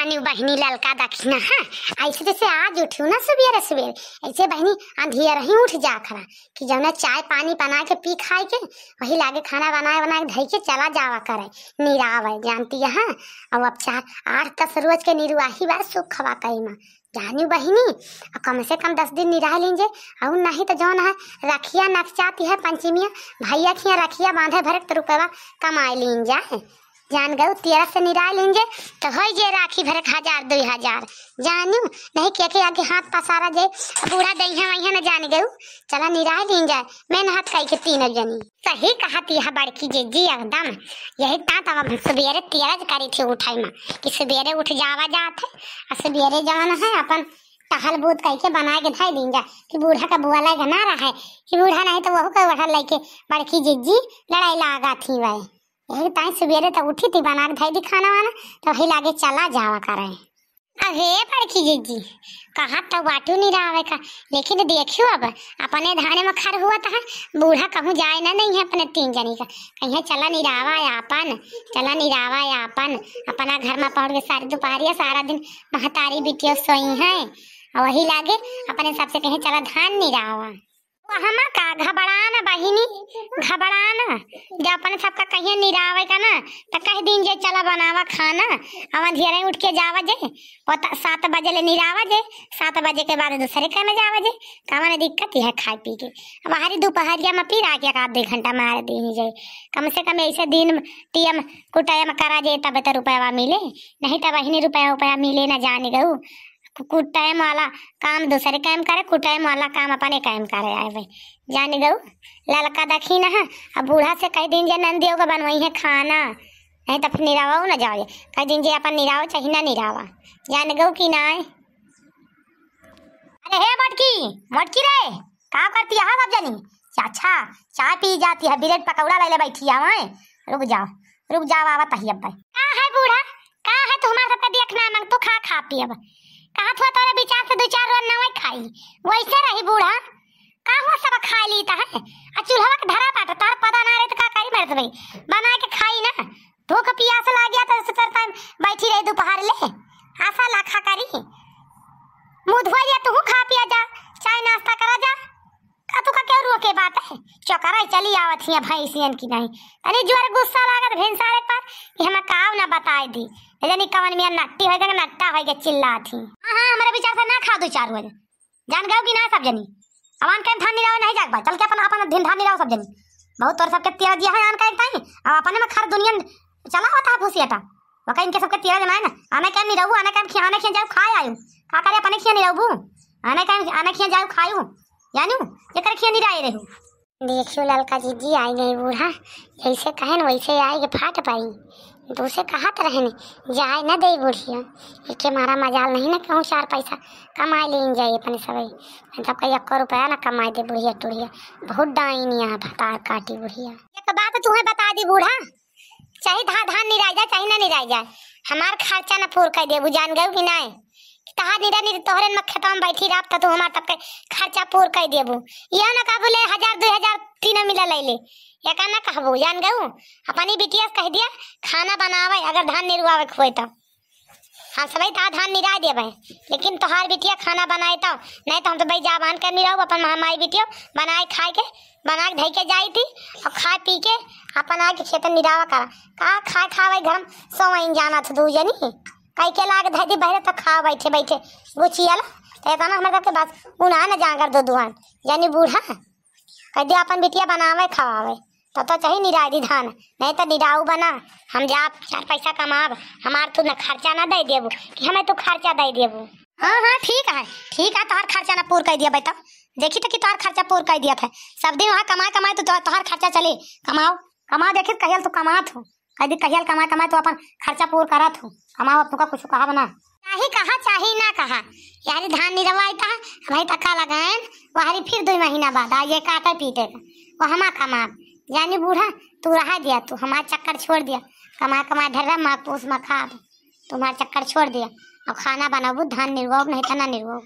जानी बहनी ललका दखिना हाँ ऐसे जैसे आज उठू ना सवेरे सवेरे ऐसे बहनी अंधिया रही उठ जा खरा कि जब ना चाय पानी बना के पी खाए के वही लागे खाना बना के धई के चला जावा करे निरावे जानती है हाँ। अब 4-8-10 रोज के निरुआही बार सुख खवा कई माँ जानी बहनी कम से कम 10 दिन निराह लीजिए और नहीं तो जौन है रखिया नकचाती है पंचमिया भैया खिया रखिया बांधे भरे तो रुपया कमाए लीन जाए जान गऊ 13 से निराह लीजिए तो हो जे राखी भरे 1000-2000 जानू नहीं के आगे हाथ पसारा जाए बूढ़ा दहिया वही न जान गऊ चला निराह लीन जाए मैंने हाथ कही के 3 जनी सही कहती है बड़की जी एकदम यही तब सवेरे 13 करी थी उठाई माँ कि सवेरे उठ जावा जात है और सवेरे जवान है अपन टहल बूत कह के बना के धाई लीन जा कि बूढ़ा का बुआ लगा ना रहा है कि बूढ़ा नहीं तो वह का उठा लेके बड़की जी लड़ाई लगा थी वह यही ताई सवेरे तो उठी थी बना के धाई दी खाना वाना तो वही लागे चला जावा करे अरे बड़की जी कहा तो बाटू नहीं रहा का लेकिन देखियो अब अपने धाने में खर हुआ था बूढ़ा कहूँ जाए ना नहीं है अपने 3 जनी का कहीं चला निरावा यापन चला निरावा यापन अपना घर में पहुँच के सारी दोपहरिया सारा दिन महतारी बिटिया सोई है और वही लागे अपने सबसे कहीं चला धान निरावा हम का घबराना बहिनी घबराना जब अपने सबका कहीं निरावे का ना तो कह दिन जे चला बनावा खाना हम धीरे उठ के जावा जे 7 बजे ले निरावा जे 7 बजे के बाद दूसरे काम में जावा जे कामने दिक्कत है खाए पी के बाहरी दोपहरिया में फिर आके 1-2 घंटा मार दी जाए कम से कम ऐसे दिन टीएम कुटाया में करा जाए तब तो रुपया मिले नहीं तो बहिनी रुपया मिले ना जाने गऊ कुटाइम वाला काम दूसरे काम करे कुटाइम वाला काम अपने काम करे आए भाई जाने गऊ ललका दखी ना अब बूढ़ा से कह दिन जे नंदियों का बनवाई है खाना नहीं तो फिर निरावा ना जाओ कह दिन जे अपन निराव चाहिए ना निरावा जाने गऊ कि ना अरे हे मोटकी रे का करती है सब जनी अच्छा चाय पी जाती है ब्रेड पकौड़ा ले बैठी है रुक जाओ आवा तही अब भाई का है बूढ़ा का है तुम्हारा सबका देखना मंग तो खा पी अब कहा था तोरे विचार से 2-4 रोज ना खाई वैसे रही बूढ़ा का हुआ सब खा ली है आ चूल्हा के धरा पाट तार पता ना रहे तो का करी मरत भाई बना के खाई ना भूख प्यास लग गया तो सोचता बैठी रही दोपहर ले आशा लाखा करी मुंह धोई जा तू खा पिया जा चाय नाश्ता करा जा का तू का क्या रोके बात है चौकरा चली आवत है भैंसियन की नहीं अरे जोर गुस्सा लागत भेंसारे पर कि हम काव ना बताए दी जानी कवन में नट्टी होएगा नट्टा होएगा चिल्ला थी हां हमारे विचार से ना खा 2-4 रोज जान गयो कि ना सब जनी अमान के धान निराव नहीं जाग बा चल के अपन दिन धान निराव सब जनी बहुत तोर सबके तेरा दिया है आन का ताई अब अपने में खर दुनिया चला होता फुसियाटा वका इनके सबके तेरा जमाए ना आने के नहीं रहू आने के खियाने के जाऊ खाए आयु का करे अपने खिया नहीं रहू आने खिया जाऊ खायू जानू एकर खिया नहीं रहे रहू देखियो ललका जी आई गई बूढ़ा जैसे कहे न वैसे आएगी फाट पाई दूसरे कहा तो रहने जाए न दे बुढ़िया एक मारा मजाल नहीं ना कहूँ 4 पैसा कमाए लेन जाए अपने सब जब कहीं 1 रुपया ना कमाए दे बुढ़िया टुढ़िया बहुत डाइन यहाँ भतार काटी बुढ़िया एक बात तुम्हें बता दी बूढ़ा चाहे धान नहीं रह जाए चाहे ना नहीं रह जाए हमार खर्चा न पूर कर दे जान गए कि नहीं तहार नहीं तोहरे में खेत में बैठी रह तो हमार तब के खर्चा पूर कर देबू यह ना कहबू ले 1000-2000 तीनों मिला ले एक ना कहबू जान गऊ अपनी बिटिया कह दिया खाना बनावे अगर धान निरुआवे खोए तो हम सब धान निरा देवे लेकिन तोहार बिटिया खाना बनाए तो नहीं तो हम तो भाई जाबान कर नहीं रहू अपन हमारी बिटिया बनाए खाए के बना के धई के जाई थी और खा पी के अपन आके खेत निरावा करा का खाए खावे घर सोइन जाना था 2 जनी कई के लाग धई दी बहरे तो खा बैठे गुचिया तो इतना हमारे के बस उना न जाकर 2 दुआन यानी बूढ़ा कह दिया अपन बिटिया बनावे खावे तो चाहिए निराई धान नहीं तो निराऊ बना हम जा 4 पैसा कमाब हमार तू न खर्चा ना दे देबू कि हमें तू खर्चा दे देबू हाँ ठीक है तोहर खर्चा ना पूर कर दिया बेटा देखी तो कि तोहर खर्चा पूर कर दिया था सब दिन वहाँ कमाए तो तोहर खर्चा चले कमाओ देखी कहियल तू कमात हो कह कहियल कमाए तो अपन खर्चा पूर करत हो कमाओ तुका कुछ कहा बना चाहे ना कहा यारी धान निरवाता भाई तक्का लगाए वहारी फिर 2 महीना बाद आ ये काटे पीटे का वो हमा कमा यानी बूढ़ा तू रहा दिया तू हमारा चक्कर छोड़ दिया कमा ढर्रा माँ पूस में खा तुम्हारा चक्कर छोड़ दिया अब खाना बनाबू धान निर्वाओ नहीं तो ना निर्वाओ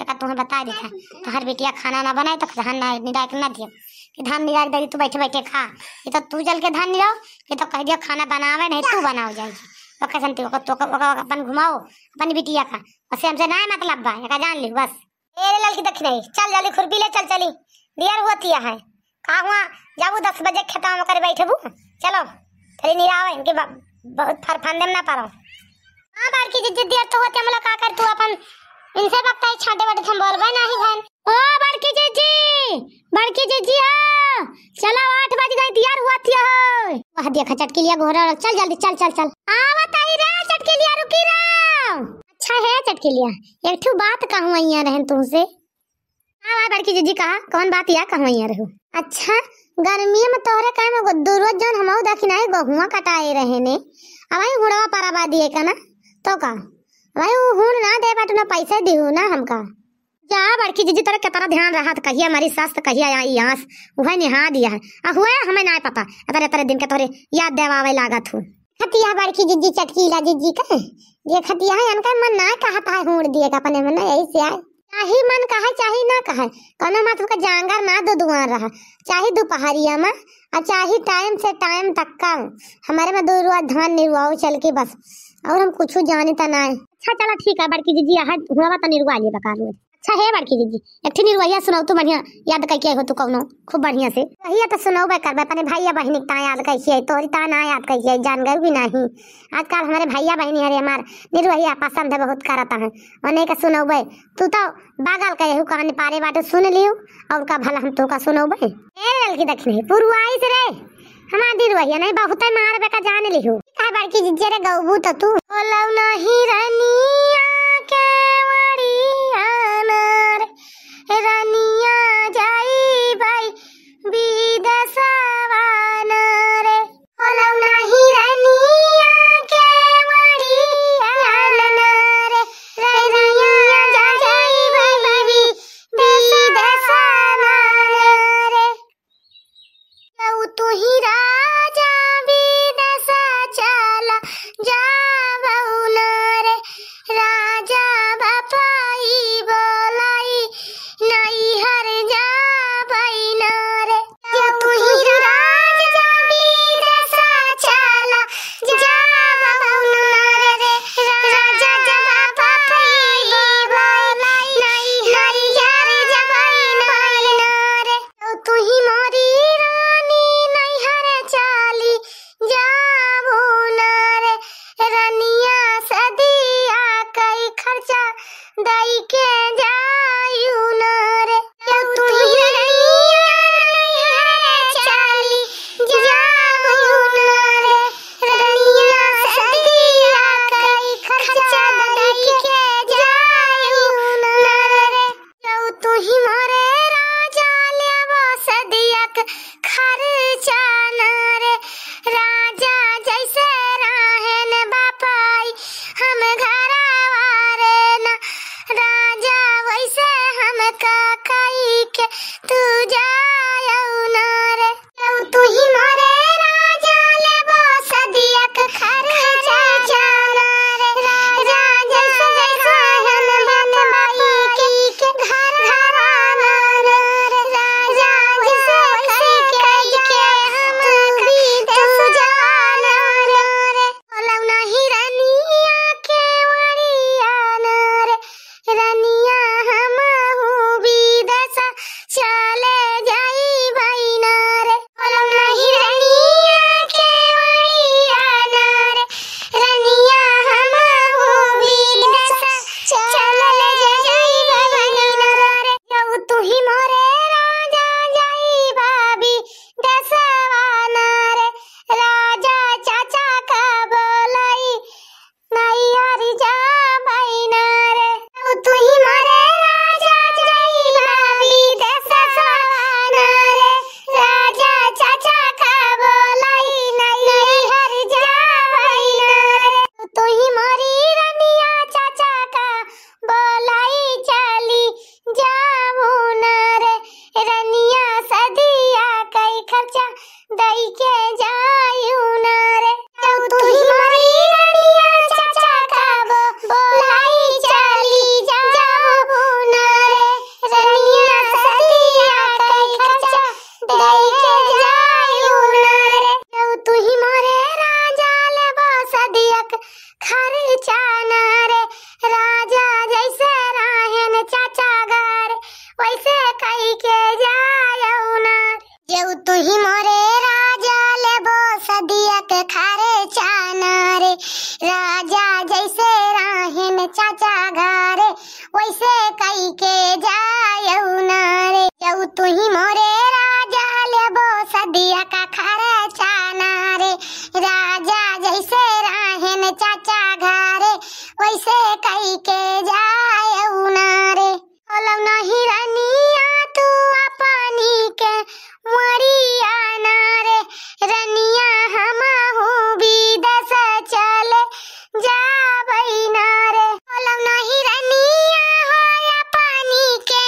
एक तुम्हें बता दी था तो हर बेटिया खाना ना बनाए तो धान निरा के ना दिया कि धान निरा दे तू बैठे खा ये तो तू जल के धान निराओ ये तो कह दिया खाना बनावे नहीं तू बनाओ जाएगी ओके संती तो अपन घुमाओ अपन बिटिया का बस हमसे ना मतलब बा का जान ली बस। ए लड़की देख नहीं चल जल्दी खुरपी ले चल चली देर होती है का हुआ जाबू 10 बजे खेता में कर बैठबू चलो थरी निराव इनके बहुत फरफान देम ना पारो। हां बार की जिद्द देर तो होते हम लोग का कर तू अपन इनसे बकता है छाटे बटे हम बोलबे नहीं बहन। ओ बड़की जीजी हां चलो 8 बज गए तैयार हुआ थी है वह देखा चटकी लिया घोड़ा चल जल्दी चल चल चल आवत आई रे चटकी लिया रुकी रे। अच्छा है चटकी लिया एक ठू बात कहूं आइया रहन तुमसे। हां बड़की जीजी कहा कौन बात या कहूं आइया रहू। अच्छा गर्मी में तोहरे काहे में रोज जौन हमहु देखी नहीं गहुआ कटाए रहे ने अब आई हुड़वा पाराबा दिए का ना तो का भाई वो हुन ना दे बाटू ना पैसे दिहु ना हमका जा बड़की जीजी तेरे कितना ध्यान रहा तो कहिया हमारी सास तो कहिया आई यहाँ वह निहा दिया है हुआ हमें ना पता तेरे तेरे दिन के तोरे याद देवावे लागत हूँ खतिया बड़की जीजी चटकीला जीजी का ये खतिया है इनका मन ना कहता है हुड़ दिए का अपने मन यही से आए चाहे मन कहे चाहे ना कहे कनो मत का जांगर ना दो दुआर रहा चाहे दोपहरिया में और चाहे टाइम से टाइम तक का हमारे में 2 रुआ धान निरुआओ चल के बस और हम कुछ जानता ना है। अच्छा चला ठीक है बड़की जीजी हुआ तो निरुआ लिए बकार में। अच्छा है बड़की जीजी एक ठे निरुआ सुनाओ तू बढ़िया याद करके हो तू कौनो खूब बढ़िया से वही तो सुनाओ करबे अपने भैया बहनी ता याद करके तोरी ता ना याद करके जान गए भी नहीं आजकल हमारे भैया बहनी अरे हमार निरुआ पसंद है बहुत करता है और नहीं का सुनाओ तू तो बागल का यहू कहानी पारे बाटे सुन लियो और का भला हम तो का सुनाओ ए लड़की देखनी पुरवाई से रे हमार दिरुआ नहीं बहुत मार बेका जान लियो का बड़की जीजी रे गौबू तो तू बोलौ नहीं रनिया के रानिया जाई भाई विदेशवा रे बोलौ नहीं रनिया के वड़िया रे रानिया जाई भाई विदेशवा रे लौ तू ही राजा विदेश चला जावौ न रे तू ही मोरे राजा लेबो सदिया के खारे चाना रे। राजा जैसे राहन चाचा घरे वैसे कई के जायऊ ना रे। जाऊ तू ही मोरे राजा लेबो सदिया का खारे चाना रे। राजा जैसे राहन चाचा घरे वैसे कई के जायऊ ना रे। बोलऊ नहीं रनिया तू अपनी के मरिया ना रे। रनिया हमहू विदेश चले जाबई ना रे। बोलऊ नहीं रनिया हो अपनी के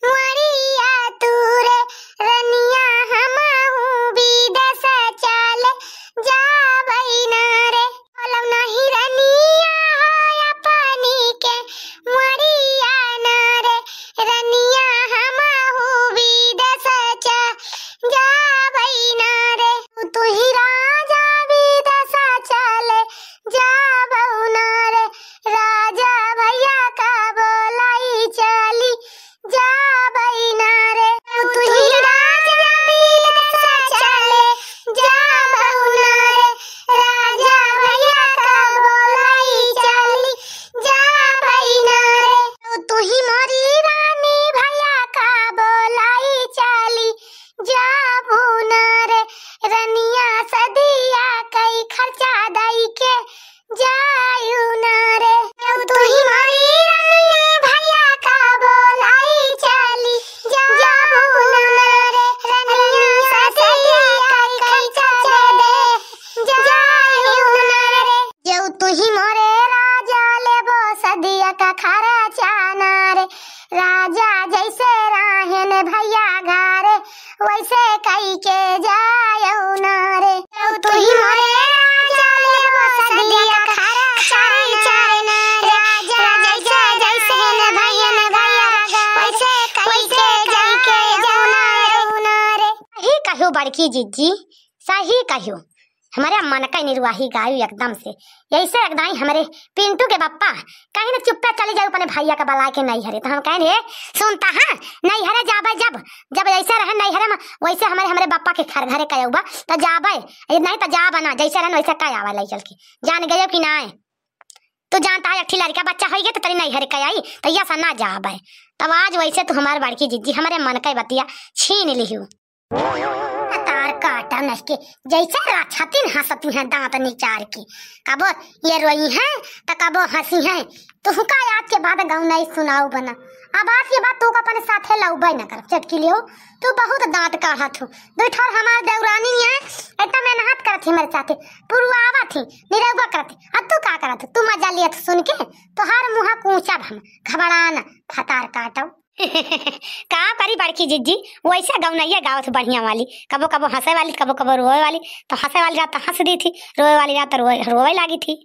मरिया तू रे। रनिया हमहू विदेश चले जाबई ना रे। बोलऊ नहीं रनिया हो अपनी के मरिया ना रे। रनिया हमहू विदेश जाबई ना रे। तू ही राजा विदेश चले जाबऊ ना रे। राजा भैया का बोलाई चली जाबई ना रे। तू ही राजा विदेश चले जाबऊ ना रे। राजा भैया का बोलाई चली जाबई ना रे। तू ही मोरी रानी भैया का बोलाई चली जाबू ना रे। रनिया सदिया कई खर्चा दई के जायू ना रे। तू ही मोरी रानी भैया का बोलाई चली जाबू ना रे। रनिया सदिया कई खर्चा दे जायू ना रे। जाऊ तू ही मोरे राजा लेबो सदिया का खारा चाना रे। राजा जैसे राहन भैया घरे वैसे कई के जायऊ ना रे। तू ही मोरे राजा लेबो सदिया का खारा चाना रे। राजा जैसे भैया वैसे कई के जायऊ ना रे। सही कहो बड़की जीजी, सही कहो। हमारे मन का निर्वाही गायु एकदम से ऐसे एकदम हमारे पिंटू के पप्पा कहीं ना चुप्पे चले जाओ अपने भैया का बला के नहीं हरे। तो हम कहें रे सुनता हाँ नहीं हरे जाबे जब जब ऐसे रहे नहीं हरे वैसे हमारे पप्पा के घर घरे कयुबा तो जाबे नहीं तो जाबा ना जैसे रहे वैसे कह आवा ले चल के जान गए कि ना तू जानता है अठी लड़का बच्चा हो गया तो तेरी नहीं हरे कह आई तो ऐसा ना जाबे। तब आज वैसे तो हमारे बड़की जीजी हमारे मन का बतिया छीन लिहू तार काटा नसके जैसे राछातीन हंसती हैं दांत निचार की। कबो ये रोई है तो कबो हंसी है। तू का याद के बाद गाँव नहीं सुनाऊ बना। अब आज ये बात तू अपने साथे लौबे न कर चटकी लियो। तू बहुत दांत काढ़ा थू दुठर हमार देवरानी है इतना मेहनत करत थी मेरे साथे पुरवावा थी निरौगा करत। अब तू का करत तू मजा लियत सुन के तो हर मुहा कूचा हम घबराना फतार काटो। का करी बड़की जीजी वैसे गौनैया गावत बढ़िया वाली कबो कबो हंसे वाली कबो कबो रोए वाली। तो हंसे वाली रात हंस दी थी रोए वाली रात रोए लगी थी।